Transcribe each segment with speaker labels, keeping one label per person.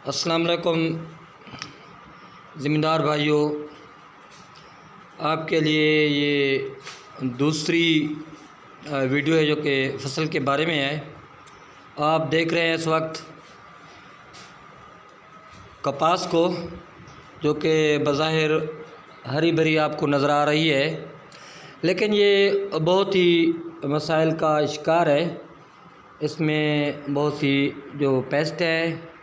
Speaker 1: अस्सलाम वालेकुम ज़मींदार भाइयों, आपके लिए ये दूसरी वीडियो है जो कि फ़सल के बारे में है। आप देख रहे हैं इस वक्त कपास को, जो कि बज़ाहिर हरी भरी आपको नज़र आ रही है, लेकिन ये बहुत ही मसाइल का शिकार है। इसमें बहुत सी जो पेस्ट है,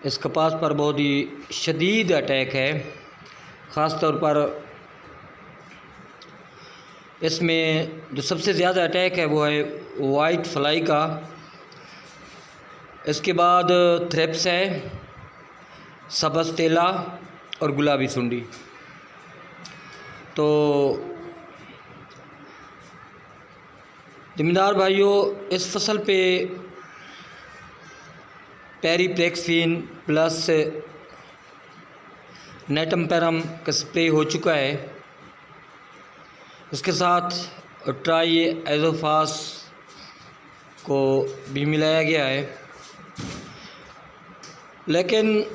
Speaker 1: इस कपास पर बहुत ही शदीद अटैक है। ख़ास तौर पर इसमें जो सबसे ज़्यादा अटैक है वो है वाइट फ्लाई का। इसके बाद थ्रिप्स है, सब्ज़ तेला और गुलाबी सुंडी। तो ज़मींदार भाइयों, इस फसल पे पेरिप्लेक्सिन प्लस नेटम्पेरम का स्प्रे हो चुका है। इसके साथ ट्राई एज़ोफास को भी मिलाया गया है, लेकिन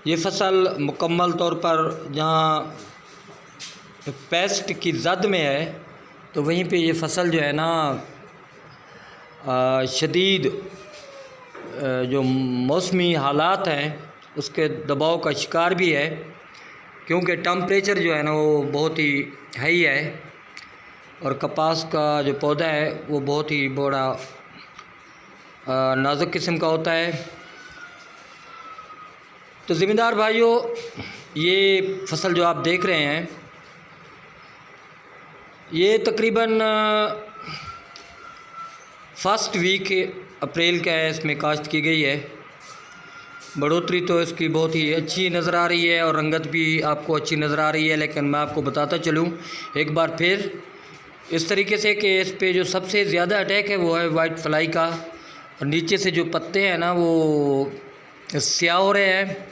Speaker 1: ये फसल मुकम्मल तौर पर जहाँ पेस्ट की जद में है, तो वहीं पे ये फसल जो है ना शदीद जो मौसमी हालात हैं उसके दबाव का शिकार भी है, क्योंकि टम्परेचर जो है ना वो बहुत ही हाई है और कपास का जो पौधा है वो बहुत ही बड़ा नाजुक किस्म का होता है। तो ज़मींदार भाइयों, ये फसल जो आप देख रहे हैं ये तकरीबन फर्स्ट वीक अप्रैल का है, इसमें काश्त की गई है। बढ़ोतरी तो इसकी बहुत ही अच्छी नज़र आ रही है और रंगत भी आपको अच्छी नज़र आ रही है, लेकिन मैं आपको बताता चलूँ एक बार फिर इस तरीके से कि इस पे जो सबसे ज़्यादा अटैक है वो है वाइट फ्लाई का, और नीचे से जो पत्ते हैं ना वो स्याह हो रहे हैं।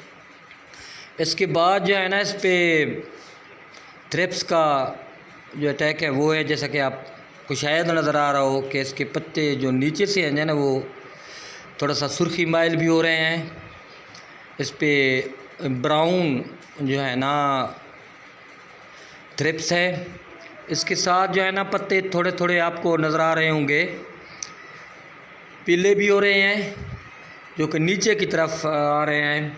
Speaker 1: इसके बाद जो है ना इस पे थ्रिप्स का जो अटैक है वो है, जैसा कि आपको शायद नज़र आ रहा हो कि इसके पत्ते जो नीचे से हैं ना वो थोड़ा सा सुर्खी माइल भी हो रहे हैं। इस पे ब्राउन जो है ना थ्रिप्स है। इसके साथ जो है ना पत्ते थोड़े थोड़े आपको नज़र आ रहे होंगे पीले भी हो रहे हैं, जो कि नीचे की तरफ आ रहे हैं,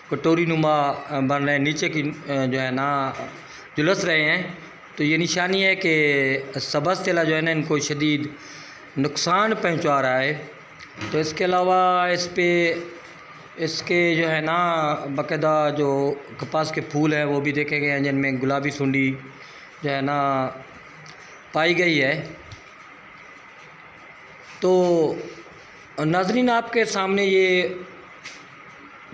Speaker 1: कटोरी नुमा बन रहे हैं, नीचे की जो है ना झुलस रहे हैं। तो ये निशानी है कि सब्ज़ तेला जो है ना इनको शदीद नुकसान पहुंचा रहा है। तो इसके अलावा इस पे इसके जो है ना बाकायदा जो कपास के फूल हैं वो भी देखे गए हैं, जिनमें गुलाबी सुंडी जो है ना पाई गई है। तो नाज़रीन, आपके सामने ये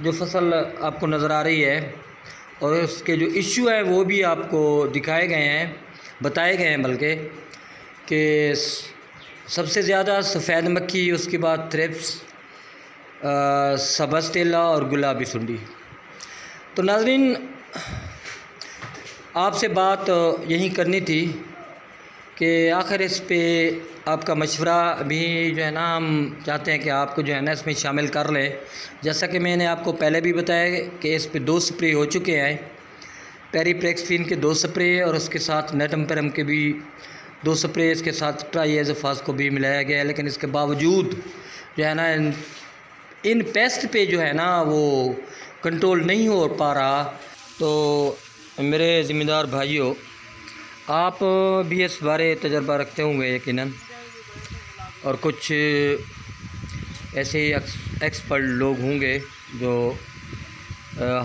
Speaker 1: जो फसल आपको नज़र आ रही है और उसके जो इश्यू है वो भी आपको दिखाए गए हैं, बताए गए हैं, बल्कि कि सबसे ज़्यादा सफ़ेद मक्खी, उसके बाद थ्रिप्स, सब्ज़ तेला और गुलाबी सुंडी। तो नाज़रीन, आपसे बात यही करनी थी कि आखिर इस पे आपका मशवरा भी जो है ना हम चाहते हैं कि आपको जो है ना इसमें शामिल कर लें। जैसा कि मैंने आपको पहले भी बताया कि इस पे 2 स्प्रे हो चुके हैं, पेरिप्लेक्सिन के 2 स्प्रे और उसके साथ नेटम्पेरम के भी 2 स्प्रे, इसके साथ ट्राई एज़ोफास को भी मिलाया गया है। लेकिन इसके बावजूद जो है ना इन पेस्ट पे जो है ना वो कंट्रोल नहीं हो पा रहा। तो मेरे ज़मींदार भाइयों, आप भी इस बारे तजर्बा रखते होंगे यकीनन, और कुछ ऐसे एक्सपर्ट लोग होंगे जो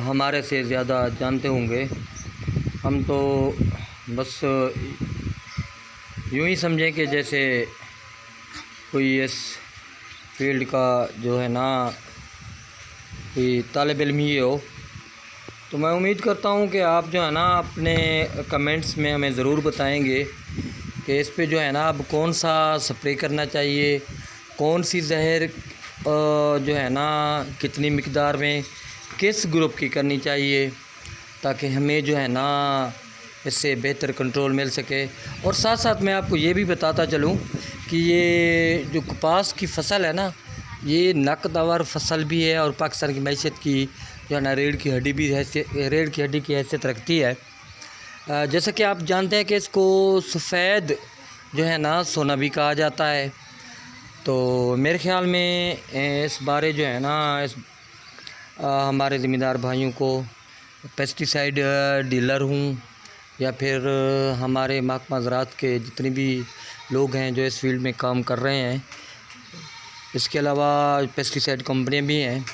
Speaker 1: हमारे से ज़्यादा जानते होंगे। हम तो बस यूँ ही समझें कि जैसे कोई इस फील्ड का जो है ना कोई तालिब इल्म ही हो। तो मैं उम्मीद करता हूँ कि आप जो है ना अपने कमेंट्स में हमें ज़रूर बताएंगे कि इस पे जो है ना अब कौन सा स्प्रे करना चाहिए, कौन सी जहर जो है ना कितनी मिकदार में किस ग्रुप की करनी चाहिए, ताकि हमें जो है ना इससे बेहतर कंट्रोल मिल सके। और साथ साथ मैं आपको ये भी बताता चलूँ कि ये जो कपास की फसल है ना ये नाकदावर फसल भी है और पाकिस्तान की मैशत की जो है ना रीढ़ की हड्डी भी रीढ़ की हड्डी की हैसियत रखती है। जैसा कि आप जानते हैं कि इसको सफ़ेद जो है ना सोना भी कहा जाता है। तो मेरे ख़्याल में इस बारे जो है ना हमारे ज़मींदार भाइयों को पेस्टिसाइड डीलर हूँ या फिर हमारे महकमा ज़राअत के जितने भी लोग हैं जो इस फील्ड में काम कर रहे हैं, इसके अलावा पेस्टिसाइड कंपनियाँ भी हैं,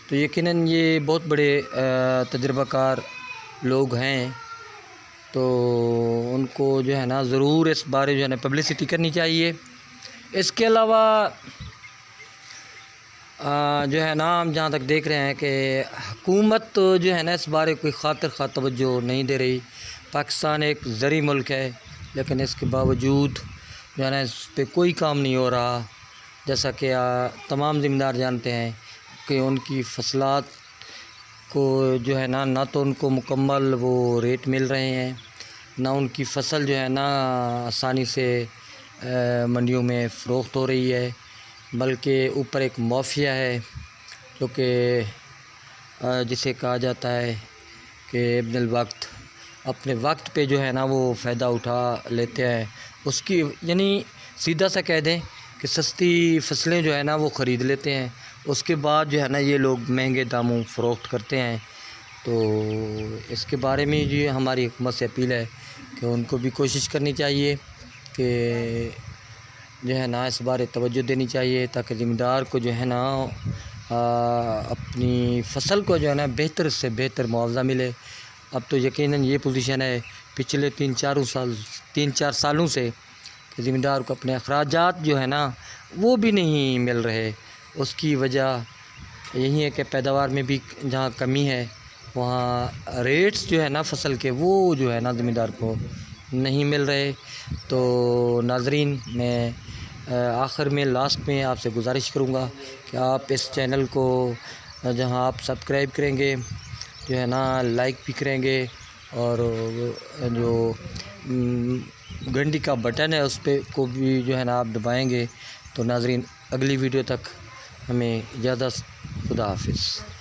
Speaker 1: तो यकीनन ये बहुत बड़े तजुर्बाकार लोग हैं। तो उनको जो है ना ज़रूर इस बारे जो है ना पब्लिसिटी करनी चाहिए। इसके अलावा जो है ना हम जहाँ तक देख रहे हैं कि हुकूमत जो है ना इस बारे कोई ख़ातिर तवज्जो नहीं दे रही। पाकिस्तान एक ज़री मुल्क है, लेकिन इसके बावजूद जो है ना इस पर कोई काम नहीं हो रहा। जैसा कि तमाम ज़मींदार जानते हैं कि उनकी फसलात को जो है ना तो उनको मुकम्मल वो रेट मिल रहे हैं, ना उनकी फ़सल जो है ना आसानी से मंडियों में फ़रोख्त हो रही है, बल्कि ऊपर एक माफिया है जो कि जिसे कहा जाता है कि इब्नुल वक्त, अपने वक्त पे जो है ना वो फ़ायदा उठा लेते हैं उसकी, यानी सीधा सा कह दें कि सस्ती फसलें जो है ना वो ख़रीद लेते हैं, उसके बाद जो है ना ये लोग महंगे दामों फ़रोख्त करते हैं। तो इसके बारे में जो हमारी हुकूमत से अपील है कि उनको भी कोशिश करनी चाहिए कि जो है ना इस बारे तवज्जो देनी चाहिए, ताकि ज़मींदार को जो है ना अपनी फ़सल को जो है ना बेहतर से बेहतर मुआवजा मिले। अब तो यकीनन ये पोजीशन है पिछले 3-4 सालों से कि ज़मींदार को अपने अखराजात जो है ना वो भी नहीं मिल रहे। उसकी वजह यही है कि पैदावार में भी जहाँ कमी है वहाँ रेट्स जो है ना फ़सल के वो जो है ना ज़मींदार को नहीं मिल रहे। तो नाज़रीन, मैं आखिर में लास्ट में आपसे गुजारिश करूँगा कि आप इस चैनल को जहाँ आप सब्सक्राइब करेंगे जो है ना लाइक भी करेंगे और जो घंटी का बटन है उस पर को भी जो है ना आप दबाएंगे। तो नाज़रीन, अगली वीडियो तक हमें इजाज़त। खुदा हाफिज़।